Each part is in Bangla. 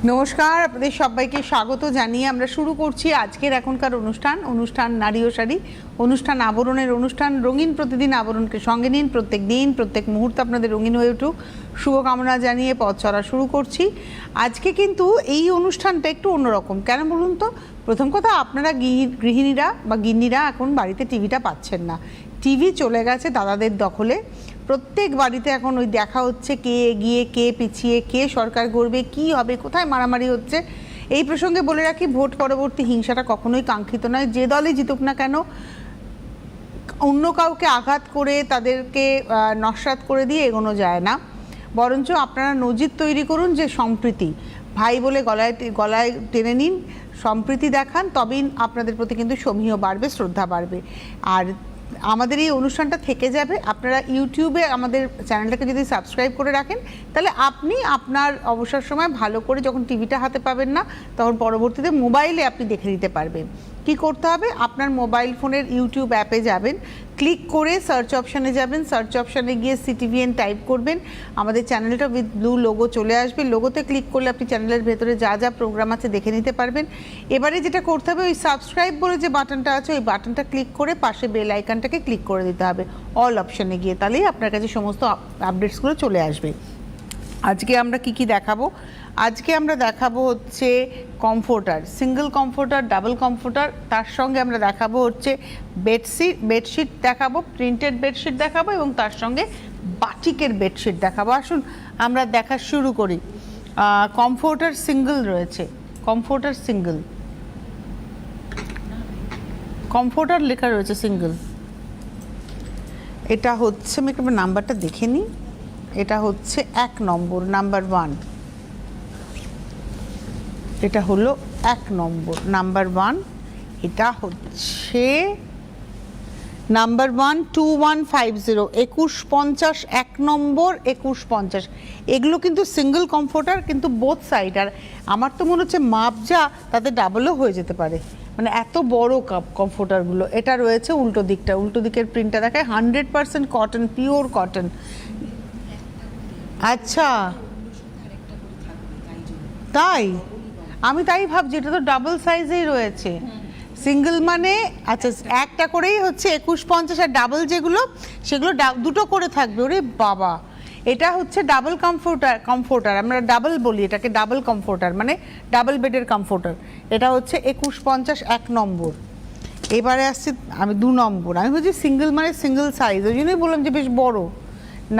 নমস্কার, আপনাদের সবাইকে স্বাগত জানিয়ে আমরা শুরু করছি আজকের এখনকার অনুষ্ঠান নারী ও শাড়ি অনুষ্ঠান, আবরণের অনুষ্ঠান। রঙিন প্রতিদিন আবরণকে সঙ্গে নিন, প্রত্যেক দিন প্রত্যেক মুহূর্ত আপনাদের রঙিন হয়ে উঠুক শুভকামনা জানিয়ে পথ চলা শুরু করছি। আজকে কিন্তু এই অনুষ্ঠানটা একটু অন্যরকম। কেন বলুন তো? প্রথম কথা, আপনারা গৃহিণীরা বা গিন্নিরা এখন বাড়িতে টিভিটা পাচ্ছেন না। টিভি চলে গেছে দাদাদের দখলে। প্রত্যেক বাড়িতে এখন ওই দেখা হচ্ছে কে এগিয়ে, কে পিছিয়ে, কে সরকার গড়বে, কি হবে, কোথায় মারামারি হচ্ছে। এই প্রসঙ্গে বলে রাখি, ভোট পরবর্তী হিংসাটা কখনোই কাঙ্ক্ষিত নয়। যে দলই জিতুক না কেন, অন্য কাউকে আঘাত করে তাদেরকে নস্যাৎ করে দিয়ে এগোনো যায় না। বরঞ্চ আপনারা নজির তৈরি করুন যে সম্প্রীতি, ভাই বলে গলায় টেনে নিন, সম্প্রীতি দেখান, তবেই আপনাদের প্রতি কিন্তু সমীহ বাড়বে, শ্রদ্ধা বাড়বে। আর আমাদের এই অনুষ্ঠানটা থেকে যাবে। আপনারা ইউটিউবে আমাদের চ্যানেলটাকে যদি সাবস্ক্রাইব করে রাখেন, তাহলে আপনি আপনার অবসর সময় ভালো করে, যখন টিভিটা হাতে পাবেন না, তখন পরবর্তীতে মোবাইলে আপনি দেখে নিতে পারবেন। কি করতে হবে? আপনার মোবাইল ফোনের ইউটিউব অ্যাপে যাবেন, ক্লিক করে সার্চ অপশানে যাবেন, সার্চ অপশানে গিয়ে সিটিভিএন টাইপ করবেন, আমাদের চ্যানেলটা উইথ ব্লু লোগো চলে আসবে। লোগোতে ক্লিক করলে আপনি চ্যানেলের ভেতরে যা যা প্রোগ্রাম আছে দেখে নিতে পারবেন। এবারে যেটা করতে হবে, ওই সাবস্ক্রাইব বলে যে বাটনটা আছে, ওই বাটনটা ক্লিক করে পাশে বেল আইকনটাকে ক্লিক করে দিতে হবে অল অপশানে গিয়ে, তাহলেই আপনার কাছে সমস্ত আপডেটসগুলো চলে আসবে। আজকে আমরা কি দেখাবো? আজকে আমরা দেখাবো হচ্ছে comforter, single comforter, double comforter. তার সঙ্গে আমরা দেখাবো হচ্ছে বেডশিট দেখাবো, প্রিন্টেড বেডশিট দেখাবো, এবং তার সঙ্গে বাটিকের বেডশিট দেখাবো। আসুন আমরা দেখা শুরু করি। কমফোর্টার সিঙ্গেল রয়েছে, কমফোর্টার সিঙ্গেল, কমফোর্টার লেখা রয়েছে সিঙ্গেল। এটা হচ্ছে, আমি একটু নাম্বারটা দেখে নিই। এটা হচ্ছে 1 নম্বর, নাম্বার 1। এটা হলো 1 নম্বর, নাম্বার 1। এটা হচ্ছে নাম্বার 1 2150, 2150, 1 নম্বর 2150। এগুলো কিন্তু সিঙ্গেল কমফোর্টার, কিন্তু বোথ সাইড। আর আমার তো মনে হচ্ছে মাপ যা, তাতে ডাবলও হয়ে যেতে পারে, মানে এত বড় কমফোর্টারগুলো। এটা রয়েছে উল্টো দিকটা, উল্টো দিকের প্রিন্টটা দেখায় 100% কটন, পিওর কটন। আচ্ছা, তাই? আমি তাই ভাবছি, এটা তো ডাবল সাইজেই রয়েছে। সিঙ্গেল মানে আচ্ছা, একটা করেই হচ্ছে 2150, আর ডাবল যেগুলো সেগুলো দুটো করে থাকবে। ওরে বাবা, এটা হচ্ছে ডাবল কমফোর্টার, আমরা ডাবল বলি এটাকে, ডাবল কমফোর্টার মানে ডাবল বেডের কমফোর্টার। এটা হচ্ছে 2150, 1 নম্বর। এবারে আসছে আমি 2 নম্বর। আমি বলছি সিঙ্গেল মানে সিঙ্গেল সাইজ, ওই জন্যই বললাম যে বেশ বড়।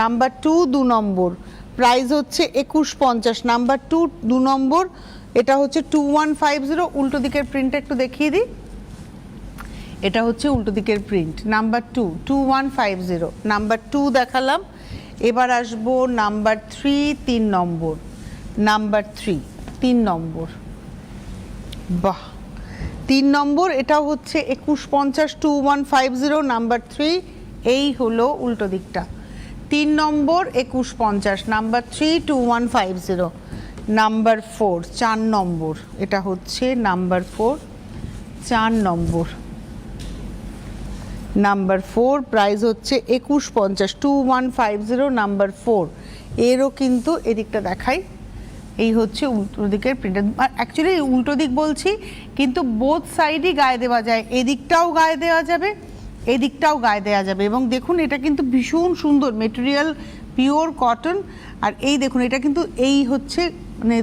নাম্বার 2, 2 নম্বর, প্রাইস হচ্ছে 2150। নাম্বার 2, 2 নম্বর, এটা হচ্ছে 2150। উল্টো দিকের প্রিন্টটা একটু দেখিয়ে দিই। এটা হচ্ছে উল্টো দিকের প্রিন্ট। নাম্বার 2, 2150, নাম্বার 2 দেখালাম। এবার আসবো নাম্বার 3, 3 নম্বর, নাম্বার 3, 3 নম্বর। বাহ, 3 নম্বর, এটাও হচ্ছে 2150, 2150, নাম্বার 3। এই হলো উল্টো দিকটা, 3 নম্বর 2150, নাম্বার 3, 2150। নাম্বার 4, 4 নম্বর, এটা হচ্ছে নাম্বার 4, 4 নম্বর, নাম্বার 4, প্রাইস হচ্ছে 2150, 2150, নাম্বার 4। এরও কিন্তু এদিকটা দেখাই, এই হচ্ছে উল্টো দিকের প্রিন্টার। অ্যাকচুয়ালি উল্টো দিক বলছি, কিন্তু বোথ সাইডই গায়ে দেওয়া যায়, এদিকটাও গায়ে দেওয়া যাবে, এদিকটাও গায়ে দেওয়া যাবে। এবং দেখুন, এটা কিন্তু ভীষণ সুন্দর মেটেরিয়াল, পিওর কটন। আর এই দেখুন, এটা কিন্তু এই হচ্ছে মানে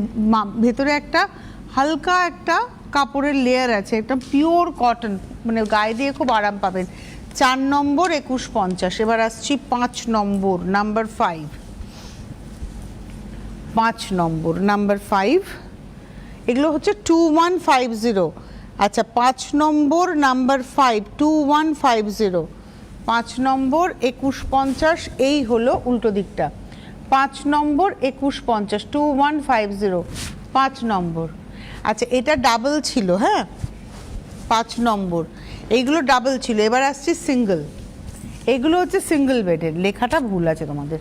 ভেতরে একটা হালকা একটা কাপড়ের লেয়ার আছে, একটা পিওর কটন, মানে গায়ে দিয়ে খুব আরাম পাবেন। 4 নম্বর 2150। এবার আসছি 5 নম্বর, নাম্বার 5, 5 নম্বর, নাম্বার 5। এগুলো হচ্ছে 2150। আচ্ছা, 5 নম্বর, নাম্বার 5, 2150, 5 নম্বর 2150। এই হলো উল্টো দিকটা, 5 নম্বর 2150, 2150, 5 নম্বর। আচ্ছা, এটা ডাবল ছিল, হ্যাঁ, 5 নম্বর, এইগুলো ডাবল ছিল। এবার আসছি সিঙ্গেল। এগুলো হচ্ছে সিঙ্গেল বেডের, লেখাটা ভুল আছে তোমাদের।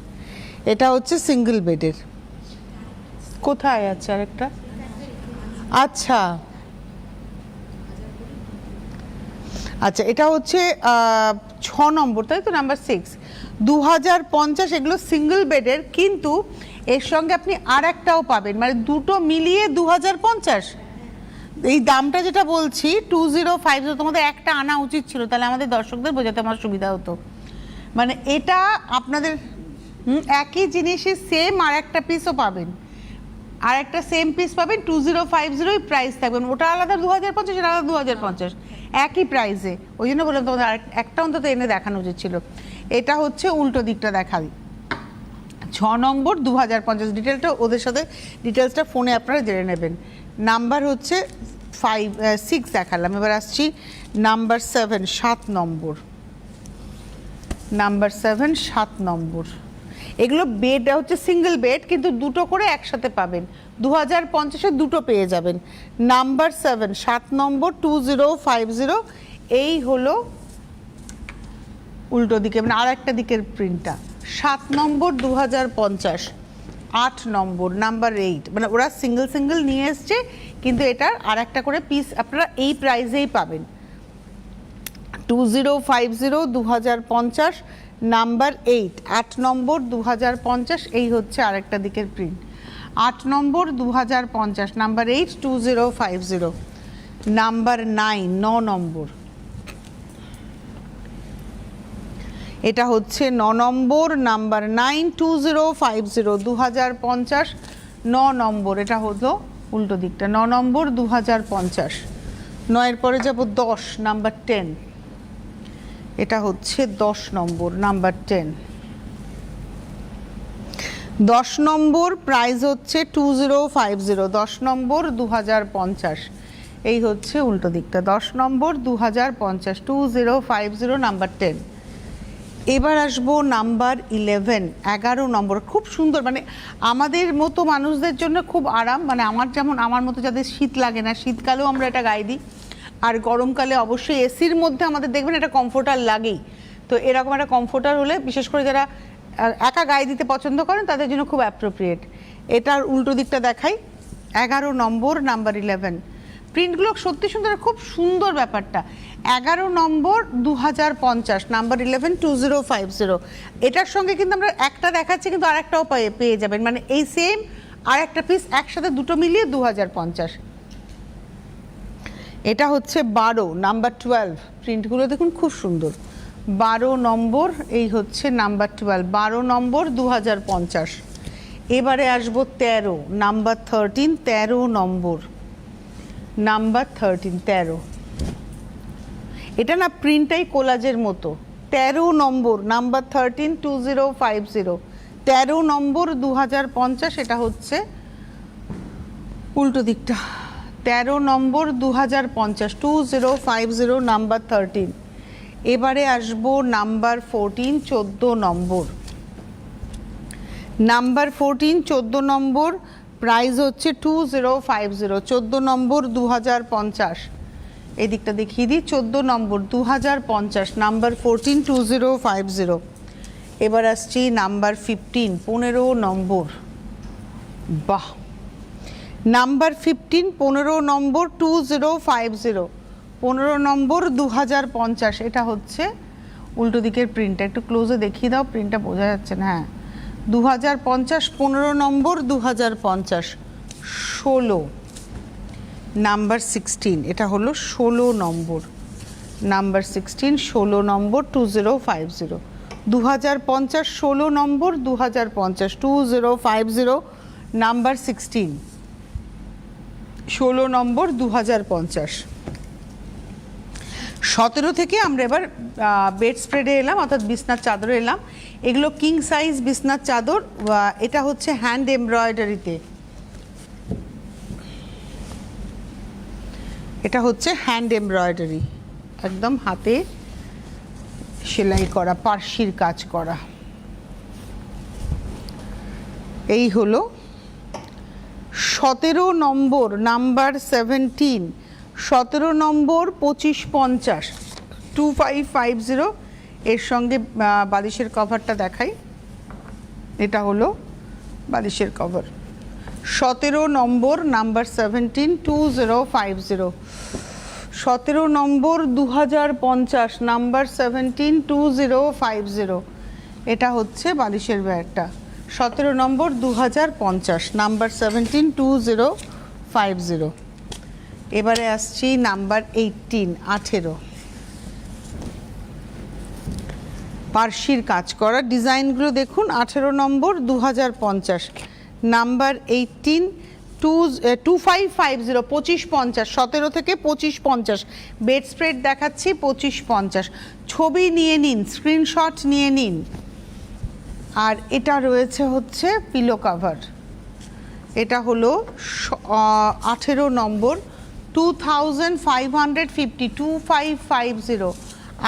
এটা হচ্ছে সিঙ্গেল বেডের। কোথায় আছে আরেকটা? আচ্ছা আচ্ছা, এটা হচ্ছে 6 নম্বর, তাই তো, নাম্বার 6, 2050। এগুলো সিঙ্গেল বেডের, কিন্তু এর সঙ্গে আপনি আর একটাও পাবেন, মানে দুটো মিলিয়ে 2050। এই দামটা যেটা বলছি 2050, তোমাদের একটা আনা উচিত ছিল, তাহলে আমাদের দর্শকদের বোঝাতে আমার সুবিধা হতো। মানে এটা আপনাদের একই জিনিসই সেম আর একটা পিসও পাবেন, আর একটা সেম পিস পাবেন 2050 প্রাইস থাকবেন, ওটা আলাদা 2050, এটা আলাদা 2050, একই প্রাইসে। ওই জন্য বললাম তোমাদের একটা অন্তত এনে দেখানো উচিত ছিল। এটা হচ্ছে উল্টো দিকটা দেখাই, 6 নম্বর 2050। ডিটেলটা ওদের সাথে ডিটেলসটা ফোনে আপনারা জেনে নেবেন। নাম্বার হচ্ছে 6 দেখালাম, এবার আসছি নাম্বার 7, 7 নম্বর। নাম্বার 7, 7 নম্বর। এগুলো বেড হচ্ছে সিঙ্গেল বেড, কিন্তু দুটো করে একসাথে পাবেন, 2050-এ দুটো পেয়ে যাবেন। নাম্বার 7, 7 নম্বর 2050। এই হলো উল্টো দিকে, মানে আর একটা দিকের প্রিন্টটা। 7 নম্বর 2050, 8 নম্বর নাম্বার 8। মানে ওরা সিঙ্গেল সিঙ্গেল নিয়ে এসছে, কিন্তু এটার আর একটা করে পিস আপনারা এই প্রাইসেই পাবেন। 2050 2050 নাম্বার 8, 8 নম্বর 2050। এই হচ্ছে আরেকটা দিকের প্রিন্ট, 8 নম্বর 2050 নাম্বার 8 2050। নাম্বার 9, 9 নম্বর। এটা হচ্ছে 9 নম্বর নাম্বার 9 2050 2050, 9 নম্বর। এটা হলো উল্টো দিকটা, 9 নম্বর 2050। 9-এর পরে যাব 10 নাম্বার 10। এটা হচ্ছে 10 নম্বর নাম্বার 10। 10 নম্বর প্রাইস হচ্ছে 2050, 10 নম্বর 2050। এই হচ্ছে উল্টো দিকটা, 10 নম্বর 2050, 2050 নাম্বার 10। এবার আসবো নাম্বার 11, 11 নম্বর। খুব সুন্দর, মানে আমাদের মতো মানুষদের জন্য খুব আরাম, মানে আমার মতো যাদের শীত লাগে না, শীতকালেও আমরা এটা গায়ে দিই, আর গরমকালে অবশ্যই এসির মধ্যে আমাদের দেখবেন এটা কমফোর্টার লাগেই। তো এরকম একটা কমফোর্টার হলে, বিশেষ করে যারা একা গায়ে দিতে পছন্দ করেন, তাদের জন্য খুব অ্যাপ্রোপ্রিয়েট। এটার উল্টো দিকটা দেখাই, 11 নম্বর নাম্বার 11। প্রিন্টগুলো সত্যি সুন্দর, খুব সুন্দর ব্যাপারটা। 11 নম্বর 2050 নাম্বার 11 2050। এটার সঙ্গে কিন্তু আমরা একটা দেখাচ্ছি, কিন্তু আর একটাও পেয়ে যাবেন, মানে এই সেম আর একটা পিস একসাথে দুটো মিলিয়ে 2050। এটা হচ্ছে 12 নাম্বার 12। প্রিন্টগুলো দেখুন খুব সুন্দর, 12 নম্বর। এই হচ্ছে নাম্বার 12, 12 নম্বর 2050। এবারে আসবো 13 নাম্বার 13, 13 নম্বর নাম্বার 13, 13। এটা না প্রিন্টটাই কোলাজের মতো। 13 নম্বর নাম্বার 13 2050, 13 নম্বর 2050। এটা হচ্ছে উল্টো দিকটা, 13 নম্বর 2050, 2050 নাম্বার 13। এবারে আসবো নাম্বার 14, 14 নম্বর। নাম্বার 14, 14 নম্বর প্রাইস হচ্ছে 2050, 14 নম্বর 2050। এই দিকটা দেখিয়ে দিই, 14 নম্বর 2050 নাম্বার 14 2050। এবার আসছি নাম্বার 15, 15 নম্বর। বাহ, নাম্বার 15, 15 নম্বর 2050, 15 নম্বর 2050। এটা হচ্ছে উল্টো দিকের প্রিন্টটা, একটু ক্লোজে দেখিয়ে দাও, প্রিন্টটা বোঝা যাচ্ছে না। হ্যাঁ, 2050, 15 নম্বর 2050। 16 নাম্বার 16। এটা হলো 16 নম্বর নাম্বার 16, 16 নম্বর 2050, 2050, 16 নম্বর 2050, 2050 নাম্বার 16, 16 নম্বর 2050। 17 থেকে আমরা এবার বেড স্প্রেডে এলাম, অর্থাৎ বিছনার চাদরে এলাম। এগুলো কিং সাইজ বিছনার চাদর। এটা হচ্ছে হ্যান্ড এমব্রয়ডারিতে, এটা হচ্ছে হ্যান্ড এমব্রয়ডারি, একদম হাতে সেলাই করা, পার্সির কাজ করা। এই হলো 17 নম্বর নাম্বার 17, 17 নম্বর 2550, 2550। এর সঙ্গে বালিশের কভারটা দেখাই, এটা হলো বালিশের কভার। 17 নম্বর নাম্বার 17, 2050, 17 নম্বর 2050 নাম্বার 17, 2050। এটা হচ্ছে বালিশের ব্যাগটা। 17 নম্বর 2050, নাম্বার 172050। এবারে আসছি নাম্বার 18, 18। পার্সির কাজ করা ডিজাইনগুলো দেখুন। 18 নম্বর 2050, নাম্বার 18 2550, 2550, 17 থেকে 2550। বেড স্প্রেড দেখাচ্ছি 2550। ছবি নিয়ে নিন, স্ক্রিনশট নিয়ে নিন। আর এটা রয়েছে হচ্ছে পিলো কাভার। এটা হলো 18 নম্বর 2550, 2550,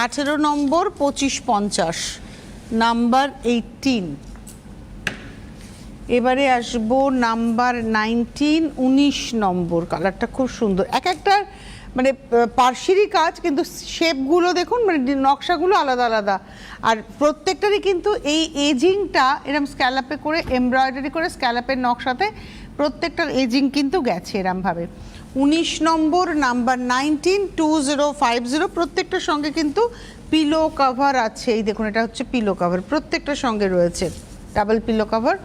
18 নম্বর 2550, নাম্বার 18। এবারে আসবো নাম্বার 19, 19 নম্বর। কালারটা খুব সুন্দর, এক একটা মানে পার্সিরই কাজ, কিন্তু শেপগুলো দেখুন, মানে নকশাগুলো আলাদা আলাদা। আর প্রত্যেকটারই কিন্তু এই এজিংটা এরম স্ক্যালাপে করে, এমব্রয়ডারি করে স্ক্যালাপের নকশাতে প্রত্যেকটার এজিং কিন্তু গেছে এরমভাবে। 19 নম্বর, নাম্বার 19, 2050। প্রত্যেকটার সঙ্গে কিন্তু পিলো কভার আছে। এই দেখুন, এটা হচ্ছে পিলো কভার, প্রত্যেকটার সঙ্গে রয়েছে ডাবল পিলো কভার।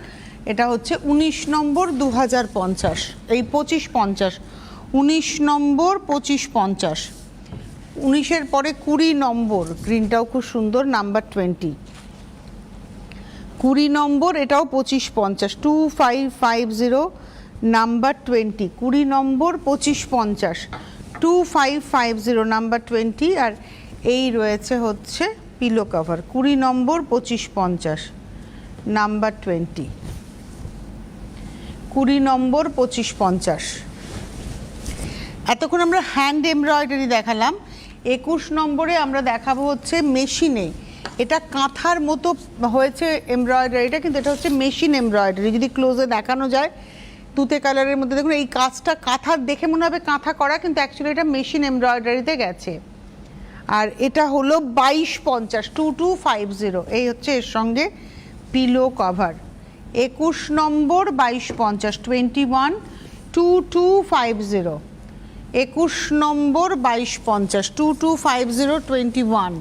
এটা হচ্ছে 19 নম্বর 2050, এই 2550, 19 নম্বর 2550। 19-এর পরে 20 নম্বর, গ্রিনটাও খুব সুন্দর, নাম্বার 20। 20 নম্বর, এটাও 2550, 2550, নাম্বার 20। 20 নম্বর 2550, 2550, নাম্বার 20। আর এই রয়েছে হচ্ছে পিলো কভার, 20 নম্বর 2550, নাম্বার 20। 20 নম্বর 2550। এতক্ষণ আমরা হ্যান্ড এমব্রয়ডারি দেখালাম। 21 নম্বরে আমরা দেখাবো হচ্ছে মেশিনে। এটা কাঁথার মতো হয়েছে এমব্রয়ডারিটা, কিন্তু এটা হচ্ছে মেশিন এমব্রয়ডারি। যদি ক্লোজে দেখানো যায়, তুতে কালারের মধ্যে দেখুন, এই কাজটা কাঁথার দেখে মনে হবে কাঁথা করা, কিন্তু অ্যাকচুয়ালি এটা মেশিন এমব্রয়ডারিতে গেছে। আর এটা হলো 2250, 2250। এই হচ্ছে এর সঙ্গে পিলো কভার। 21 নম্বর 2250, 21, 2250। 21 নম্বর 2250, 2250, 21,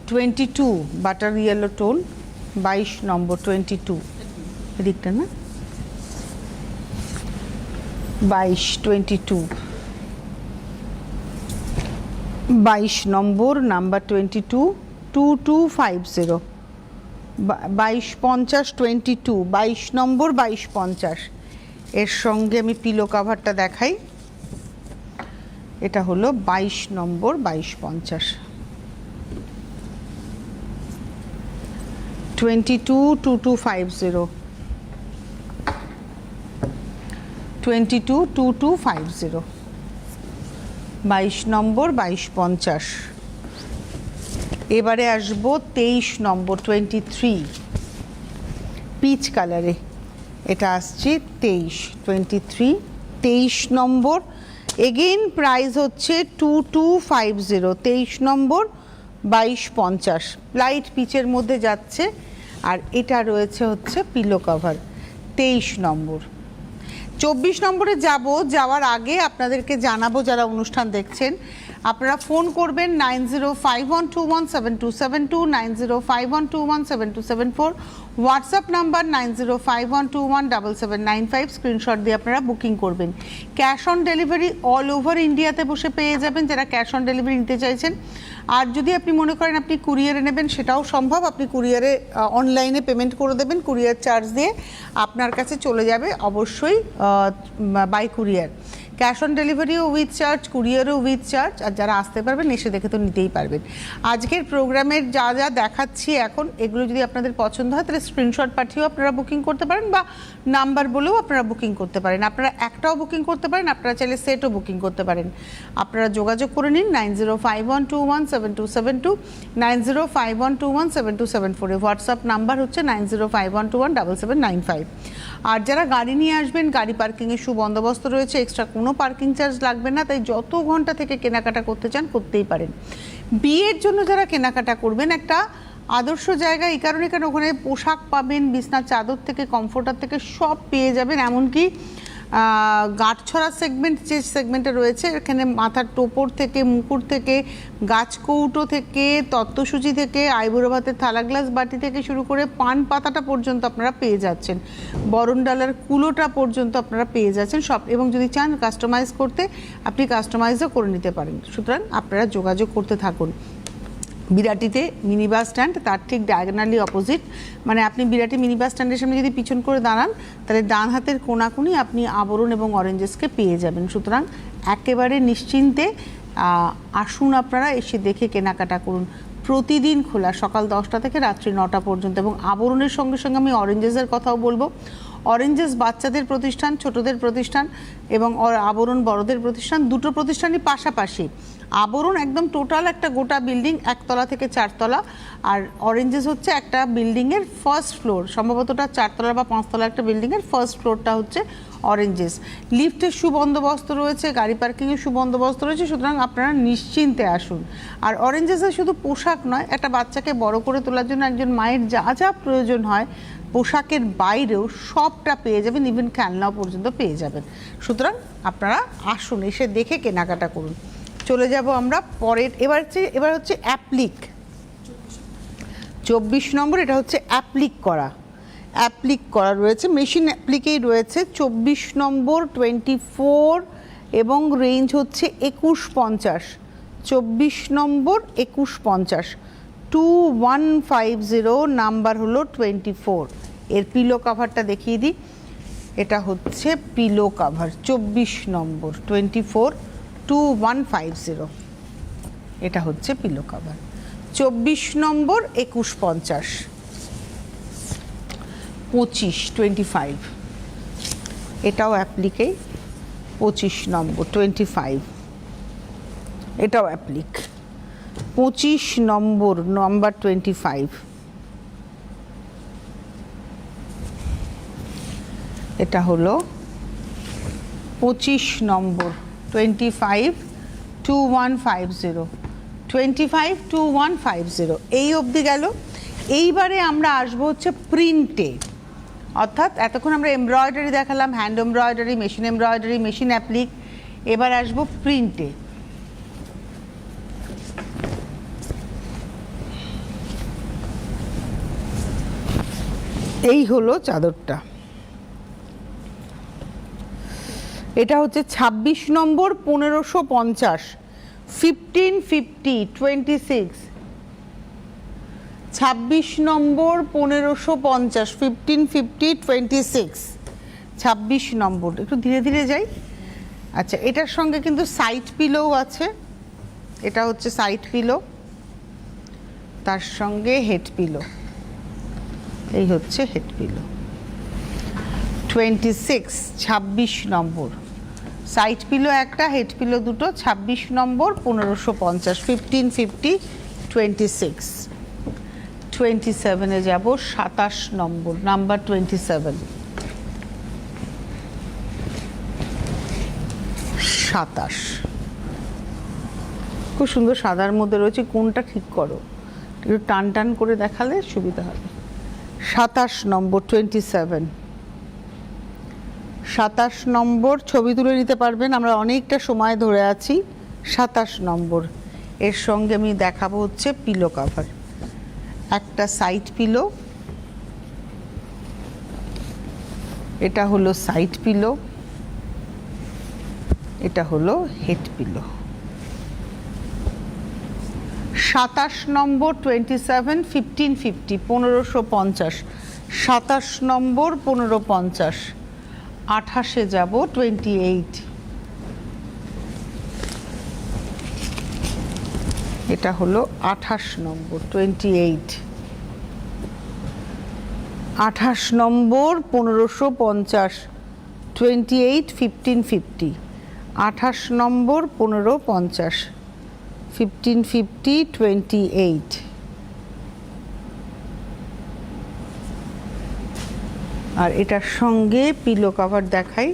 22 বাটার ইয়েলো টোন। 22 নম্বর 22, এদিকটা না, 22, 22, 22 নম্বর, নাম্বার 22, 2250, 2250, 22, 22 নম্বর 2250। এর সঙ্গে আমি পিলো কাভারটা দেখাই। এটা হলো 22 নম্বর 2250, 22, 2250, 22, 2250, 22 নম্বর 2250। এবারে আসবো 23 নম্বর 23, পিচ কালারে। এটা আসছে 23, 23, 23 নম্বর। এগেইন প্রাইস হচ্ছে 2250, 23 নম্বর 2250, লাইট পিচের মধ্যে যাচ্ছে। আর এটা রয়েছে হচ্ছে পিলো কভার, 23 নম্বর। 24 নম্বরে যাওয়ার আগে আপনাদেরকে জানাবো, যারা অনুষ্ঠান দেখছেন, আপনারা ফোন করবেন 9051217272, 9051217274, হোয়াটসঅ্যাপ নাম্বার 9051217795। স্ক্রিনশট দিয়ে আপনারা বুকিং করবেন। Cash on delivery all over ইন্ডিয়াতে বসে পেয়ে যাবেন, যারা ক্যাশ অন ডেলিভারি নিতে চাইছেন। আর যদি আপনি মনে করেন আপনি কুরিয়ারে নেবেন, সেটাও সম্ভব। আপনি কুরিয়ারে অনলাইনে পেমেন্ট করে দেবেন, কুরিয়ার চার্জ দিয়ে আপনার কাছে চলে যাবে অবশ্যই বাই কুরিয়ার। ক্যাশ অন ডেলিভারিও উইথ চার্জ, কুরিয়ারও উইথ চার্জ। আর যারা আসতে পারবেন এসে দেখে তো নিতেই পারবেন। আজকের প্রোগ্রামের যা যা দেখাচ্ছি এখন, এগুলো যদি আপনাদের পছন্দ হয় তাহলে স্ক্রিনশট পাঠিয়েও আপনারা বুকিং করতে পারেন, বা নাম্বার বলেও আপনারা বুকিং করতে পারেন। আপনারা একটাও বুকিং করতে পারেন, আপনারা চাইলে সেটও বুকিং করতে পারেন। আপনারা যোগাযোগ করে নিন 9051217272, 9051217274। হোয়াটসঅ্যাপ নাম্বার হচ্ছে 9051217795। আর যারা গাড়ি নিয়ে আসবেন, গাড়ি পার্কিংয়ের সুবন্দোবস্ত রয়েছে, এক্সট্রা কোনো পার্কিং চার্জ লাগবে না। তাই যত ঘন্টা থেকে কেনাকাটা করতে চান করতেই পারেন। বিয়ের জন্য যারা কেনাকাটা করবেন, একটা আদর্শ জায়গা এই কারণে, কারণ ওখানে পোশাক পাবেন, বিছনার চাদর থেকে কমফোর্টার থেকে সব পেয়ে যাবেন। এমনকি গাঁটছড়া সেগমেন্ট যে সেগমেন্টে রয়েছে, এখানে মাথার টোপর থেকে, মুকুট থেকে, গাছকৌটো থেকে, তত্ত্বসূচি থেকে, আইবুড়ো ভাতের থালা গ্লাস বাটি থেকে শুরু করে পান পাতাটা পর্যন্ত আপনারা পেয়ে যাচ্ছেন, বরণ ডালার কুলোটা পর্যন্ত আপনারা পেয়ে যাচ্ছেন সব। এবং যদি চান কাস্টমাইজ করতে, আপনি কাস্টমাইজও করে নিতে পারেন। সুতরাং আপনারা যোগাযোগ করতে থাকুন। বিরাটিতে মিনি বাস স্ট্যান্ড, তার ঠিক ডায়াগোনালি অপোজিট, মানে আপনি বিরাটি মিনি বাস স্ট্যান্ডের সামনে যদি পিছন করে দাঁড়ান, তাহলে ডান হাতের কোণাকুনি আপনি আবরণ এবং অরেঞ্জেসকে পেয়ে যাবেন। সুতরাং একেবারে নিশ্চিন্তে আসুন, আপনারা এসে দেখে কেনাকাটা করুন। প্রতিদিন খোলা, সকাল 10টা থেকে রাত্রি 9টা পর্যন্ত। এবং আবরণের সঙ্গে সঙ্গে আমি অরেঞ্জেসের কথাও বলবো। অরেঞ্জেস বাচ্চাদের প্রতিষ্ঠান, ছোটদের প্রতিষ্ঠান, এবং আবরণ বড়দের প্রতিষ্ঠান, দুটো প্রতিষ্ঠানই পাশাপাশি। আবরণ একদম টোটাল একটা গোটা বিল্ডিং, 1তলা থেকে 4তলা, আর অরেঞ্জেস হচ্ছে একটা বিল্ডিংয়ের ফার্স্ট ফ্লোর, সম্ভবতটা 4তলা বা 5তলা একটা বিল্ডিংয়ের ফার্স্ট ফ্লোরটা হচ্ছে অরেঞ্জেস। লিফটের সুবন্দোবস্ত রয়েছে, গাড়ি পার্কিংয়ের সুবন্দোবস্ত রয়েছে। সুতরাং আপনারা নিশ্চিন্তে আসুন। আর অরেঞ্জেসে শুধু পোশাক নয়, একটা বাচ্চাকে বড় করে তোলার জন্য একজন মায়ের যা যা প্রয়োজন হয় পোশাকের বাইরেও সবটা পেয়ে যাবেন, ইভেন খেলনাও পর্যন্ত পেয়ে যাবেন। সুতরাং আপনারা আসুন, এসে দেখে কেনাকাটা করুন। চলে যাব আমরা পরের, এবার হচ্ছে অ্যাপ্লিক 24 নম্বর। এটা হচ্ছে অ্যাপ্লিক করা রয়েছে, মেশিন অ্যাপ্লিকেই রয়েছে। 24 নম্বর 24 এবং রেঞ্জ হচ্ছে 2150। 24 নম্বর 2150, 2150, নাম্বার হলো 24। এর পিলো কাভারটা দেখিয়ে দিই। এটা হচ্ছে পিলো কাভার 24 নম্বর 24, 2150। এটা হচ্ছে পিলো কাভার। 24 নম্বর 2150, 25, এটাও অ্যাপ্লিকেই। 25 নম্বর 25, এটাও অ্যাপ্লিক। 25 নম্বর 25, এটা হলো 25 নম্বর 25, 2150, 25, 2150। এই অবধি গেল। এইবারে আমরা আসবো হচ্ছে প্রিন্টে, অর্থাৎ এতক্ষণ আমরা এমব্রয়ডারি দেখালাম, হ্যান্ড এমব্রয়ডারি, মেশিন অ্যাপ্লিক। এবার আসবো প্রিন্টে। এই হলো চাদরটা। এটা হচ্ছে 26 নম্বর 1550, 1550, 26। 26 নম্বর 1550, 1550, 26। 26 নম্বর, একটু ধীরে ধীরে যাই। আচ্ছা, এটার সঙ্গে কিন্তু সাইড পিলোও আছে। এটা হচ্ছে সাইড পিলো, তার সঙ্গে হেড পিলো। এই হচ্ছে হেড পিলো। 26, 26 নম্বর, সাইড পিলো একটা, হেড পিলো দুটো। 26 নম্বর 1550, 1550, 26। 27-এ যাব, 27 নম্বর, নাম্বার 27। 27 খুব সুন্দর সাদার মধ্যে রয়েছে। কোনটা ঠিক করো, একটু টান টান করে দেখালে সুবিধা হবে। 27 নম্বর 27, 27 নম্বর ছবি তুলে নিতে পারবেন, আমরা অনেকটা সময় ধরে আছি। 27 নম্বর, এর সঙ্গে আমি দেখাবো হচ্ছে পিলো কাভার। একটা সাইড পিলো, এটা হলো সাইড পিলো, এটা হলো হেড পিলো। 27 নম্বর 27, 1550, 1550, 27 নম্বর 1550। 28-এ যাব, 28। এটা হলো 28 নম্বর 28। 28 নম্বর 1550, 28, 1550। 28 নম্বর 1550, 1550, 28। আর এটার সঙ্গে পিলো কাভার দেখাই।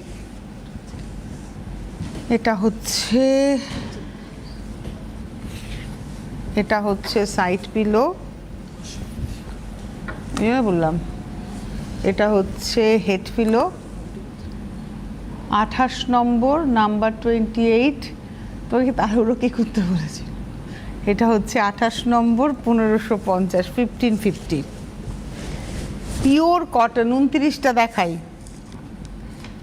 এটা হচ্ছে সাইড পিলো, বললাম। এটা হচ্ছে হেড পিলো, 28 নম্বর নাম্বার 28, তোকে তাহলে কি করতে বলেছে? এটা হচ্ছে 28 নম্বর 1550, 1550 পিওর কটন। 29টা দেখাই।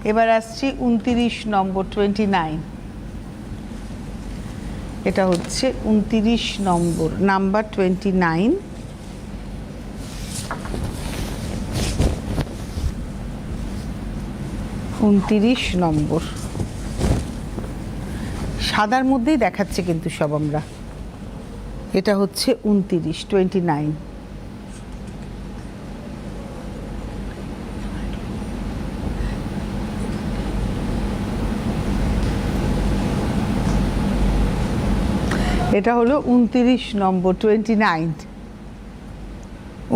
এবার আসছি 29 নম্বর 29, এটা হচ্ছে 29 নম্বর নাম্বার 29, নম্বর। সাদার মধ্যেই দেখাচ্ছে কিন্তু সব আমরা। এটা হচ্ছে 29, এটা হলো 29 নম্বর 29,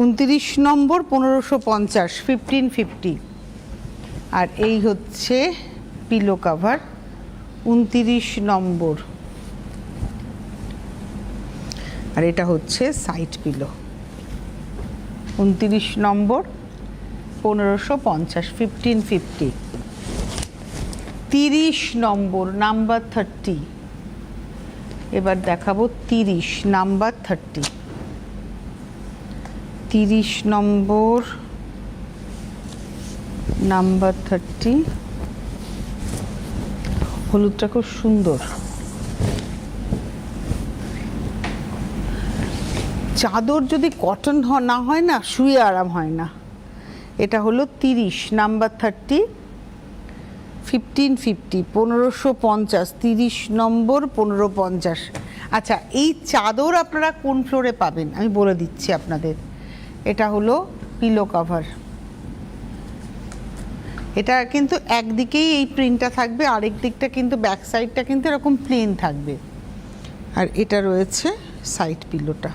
29 নম্বর 1550, 1550। আর এই হচ্ছে পিলো কাভার 29 নম্বর, আর এটা হচ্ছে সাইড পিলো 29 নম্বর 1550, 1550। 30 নম্বর নাম্বার 30, এবার দেখাবো 30 নাম্বার 30, 30 নম্বর নাম্বার 30। হলুদটা খুব সুন্দর। চাদর যদি কটন না হয় না, শুয়ে আরাম হয় না। এটা হলো 30 নাম্বার 30, 1550, 1550, 30 নম্বর 1550। আচ্ছা, এই চাদর আপনারা কোন ফ্লোরে পাবেন আমি বলে দিচ্ছি আপনাদের। এটা হলো পিলো কাভার। এটা কিন্তু একদিকেই এই প্রিন্টটা থাকবে, আরেক দিকটা কিন্তু ব্যাক সাইডটা কিন্তু এরকম প্লেন থাকবে। আর এটা রয়েছে সাইড পিলোটা।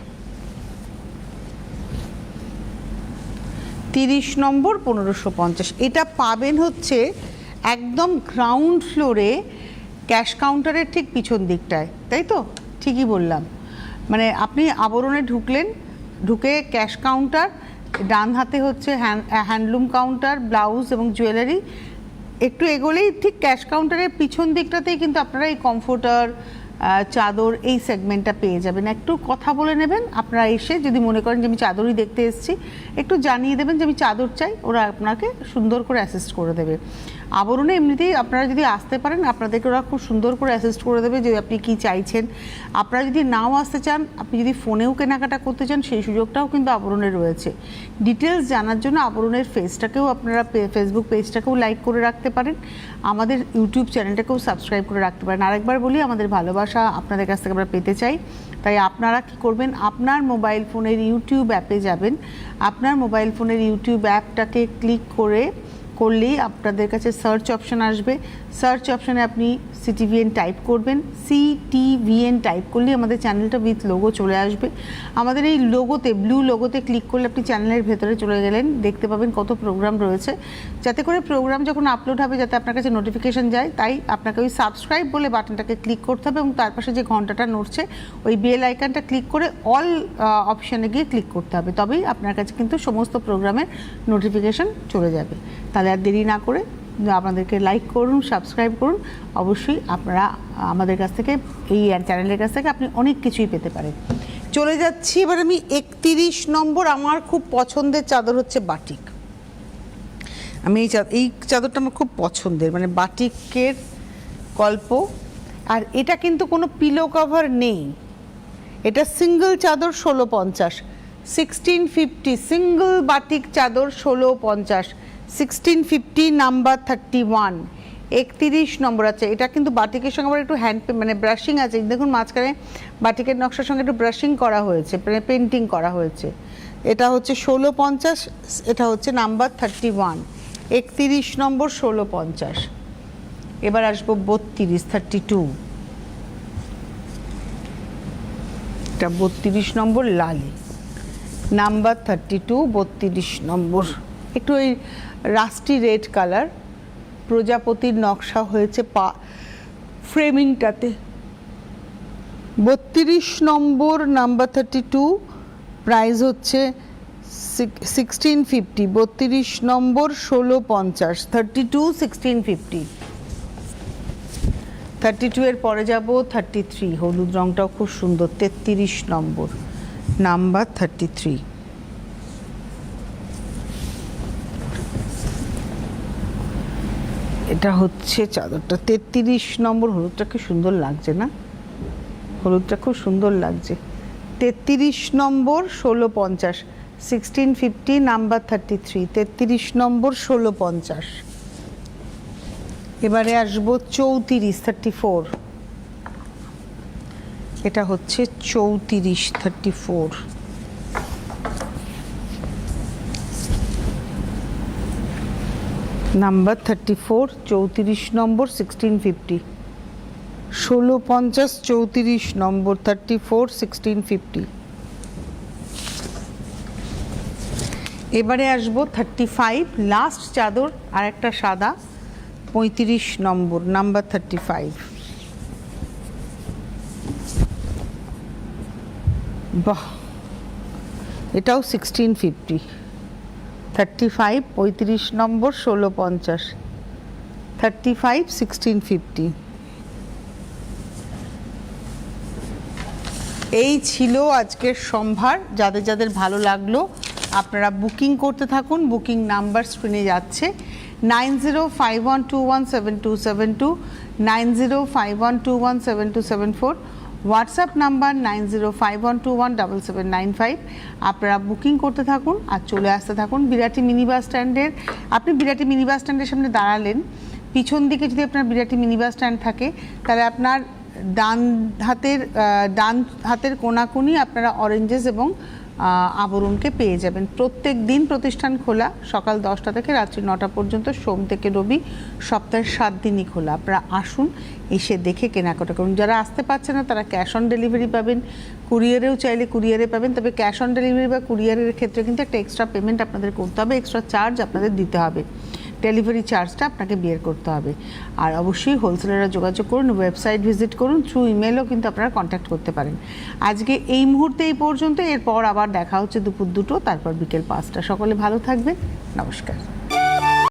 30 নম্বর 1550। এটা পাবেন হচ্ছে একদম গ্রাউন্ড ফ্লোরে, ক্যাশ কাউন্টারের ঠিক পিছন দিকটায়, তাই তো? ঠিকই বললাম। মানে আপনি আবরণে ঢুকলেন, ঢুকে ক্যাশ কাউন্টার, ডান হাতে হচ্ছে হ্যান্ডলুম কাউন্টার, ব্লাউজ এবং জুয়েলারি। একটু এগোলেই ঠিক ক্যাশ কাউন্টারের পিছন দিকটাতেই কিন্তু আপনারা এই কমফোর্টার, চাদর, এই সেগমেন্টটা পেয়ে যাবেন। একটু কথা বলে নেবেন আপনারা এসে, যদি মনে করেন যে আমি চাদরই দেখতে এসেছি, একটু জানিয়ে দেবেন যে আমি চাদর চাই, ওরা আপনাকে সুন্দর করে অ্যাসিস্ট করে দেবে। আবরণে এমনিতেই আপনারা যদি আসতে পারেন, আপনাদেরকে ওরা খুব সুন্দর করে অ্যাসিস্ট করে দেবে যে আপনি কি চাইছেন। আপনারা যদি নাও আসতে চান, আপনি যদি ফোনেও কেনাকাটা করতে চান, সেই সুযোগটাও কিন্তু আবরণে রয়েছে। ডিটেলস জানার জন্য আবরণের ফেসটাকেও আপনারা, ফেসবুক পেজটাকেও লাইক করে রাখতে পারেন, আমাদের ইউটিউব চ্যানেলটাকেও সাবস্ক্রাইব করে রাখতে পারেন। আরেকবার বলি, আমাদের ভালোবাসা আপনাদের কাছ থেকে আমরা পেতে চাই। তাই আপনারা কি করবেন, আপনার মোবাইল ফোনের ইউটিউব অ্যাপে যাবেন। আপনার মোবাইল ফোনের ইউটিউব অ্যাপটাকে ক্লিক করলেই আপনাদের কাছে সার্চ অপশান আসবে। সার্চ অপশানে আপনি সিটিভিএন টাইপ করবেন। সিটিভিএন টাইপ করলেই আমাদের চ্যানেলটা উইথ লোগো চলে আসবে। আমাদের এই লোগোতে, ব্লু লোগোতে ক্লিক করলে আপনি চ্যানেলের ভেতরে চলে গেলেন, দেখতে পাবেন কত প্রোগ্রাম রয়েছে। যাতে করে প্রোগ্রাম যখন আপলোড হবে যাতে আপনার কাছে নোটিফিকেশান যায়, তাই আপনাকে ওই সাবস্ক্রাইব বলে বাটনটাকে ক্লিক করতে হবে এবং তার পাশে যে ঘন্টাটা নড়ছে ওই বেল আইকনটা ক্লিক করে অল অপশানে গিয়ে ক্লিক করতে হবে। তবেই আপনার কাছে কিন্তু সমস্ত প্রোগ্রামের নোটিফিকেশান চলে যাবে। তাহলে আর দেরি না করে আপনাদেরকে লাইক করুন, সাবস্ক্রাইব করুন। অবশ্যই আপনারা আমাদের কাছ থেকে, এই চ্যানেলের কাছ থেকে আপনি অনেক কিছুই পেতে পারেন। চলে যাচ্ছি এবার আমি 31 নম্বর। আমার খুব পছন্দের চাদর হচ্ছে বাটিক। আমি এই চাদরটা আমার খুব পছন্দের, মানে বাটিকের গল্প। আর এটা কিন্তু কোনো পিলো কভার নেই, এটা সিঙ্গল চাদর 1650, 1650 সিঙ্গল বাটিক চাদর 1650, 1650 নাম্বার 31, 31 নম্বর আছে। এটা কিন্তু বাটিকের সঙ্গে আবার একটু মানে ব্রাশিং আছে। দেখুন মাঝখানে বাটিকের নকশার সঙ্গে একটু ব্রাশিং করা হয়েছে, মানে পেন্টিং করা হয়েছে। এটা হচ্ছে 1650, এটা হচ্ছে নাম্বার 31, 31 নম্বর 1650। এবার আসবো 32, 32। এটা 32 নম্বর লালি, নাম্বার 32, 32 নম্বর। একটু ওই রাস্টি রেড কালার, প্রজাপতির নকশা হয়েছে ফ্রেমিংটাতে। 32 নম্বর নাম্বার 32, প্রাইস হচ্ছে 1650, 32 নম্বর 1650, 32, 1650। 32 এর পরে যাব 33, হলুদ রংটাও খুব সুন্দর, 33 নম্বর, নাম্বার 33। এটা হচ্ছে চাদরটা, 33 নম্বর, হলুদটা কি সুন্দর লাগছে না, হলুদটা খুব সুন্দর লাগছে। 33 নম্বর, 1650, 1650, নাম্বার 33, 33 নম্বর, 1650। এবারে আসবো 34, 34, এটা হচ্ছে 34, 34, নাম্বার 34, 34 নম্বর, 1650, 1650, 34 নম্বর, 34, 1650। এবারে আসবো 35, লাস্ট চাদর, আর একটা সাদা, 35 নম্বর, নাম্বার 35। বাহ, এটাও 1650, 35, 35 নম্বর, 1650, 35, 1650। এই ছিল আজকের সম্ভার। যাদের যাদের ভালো লাগলো আপনারা বুকিং করতে থাকুন, বুকিং নাম্বার স্ক্রিনে যাচ্ছে, 9051217272, 9051217274, হোয়াটসঅ্যাপ নাম্বার 9051217795। আপনারা বুকিং করতে থাকুন আর চলে আসতে থাকুন বিরাটি মিনি বাস স্ট্যান্ডের। আপনি বিরাটি মিনি বাস স্ট্যান্ডের সামনে দাঁড়ালেন, পিছন দিকে যদি আপনার বিরাটি মিনি বাস স্ট্যান্ড থাকে তাহলে আপনার ডান হাতের কোনাকুনি আপনারা অরেঞ্জেস এবং আবরণকে পেয়ে যাবেন। প্রত্যেক দিন প্রতিষ্ঠান খোলা, সকাল 10টা থেকে রাত্রি 9টা পর্যন্ত, সোম থেকে রবি, সপ্তাহের 7 দিনই খোলা। আপনারা আসুন, এসে দেখে কেনাকাটা করুন। যারা আসতে পারছে না তারা ক্যাশ অন ডেলিভারি পাবেন, কুরিয়ারেও চাইলে কুরিয়ারে পাবেন। তবে ক্যাশ অন ডেলিভারি বা কুরিয়ারের ক্ষেত্রে কিন্তু একটা এক্সট্রা পেমেন্ট আপনাদের করতে হবে, এক্সট্রা চার্জ আপনাদের দিতে হবে, ডেলিভারি চার্জটা আপনাকে বের করতে হবে। আর অবশ্যই হোলসেলাররা যোগাযোগ করুন, ওয়েবসাইট ভিজিট করুন, থ্রু ইমেলও কিন্তু আপনারা কন্ট্যাক্ট করতে পারেন। আজকে এই মুহূর্তে এই পর্যন্ত, এরপর আবার দেখা হচ্ছে দুপুর 2টো, তারপর বিকেল 5টা। সকলে ভালো থাকবেন, নমস্কার।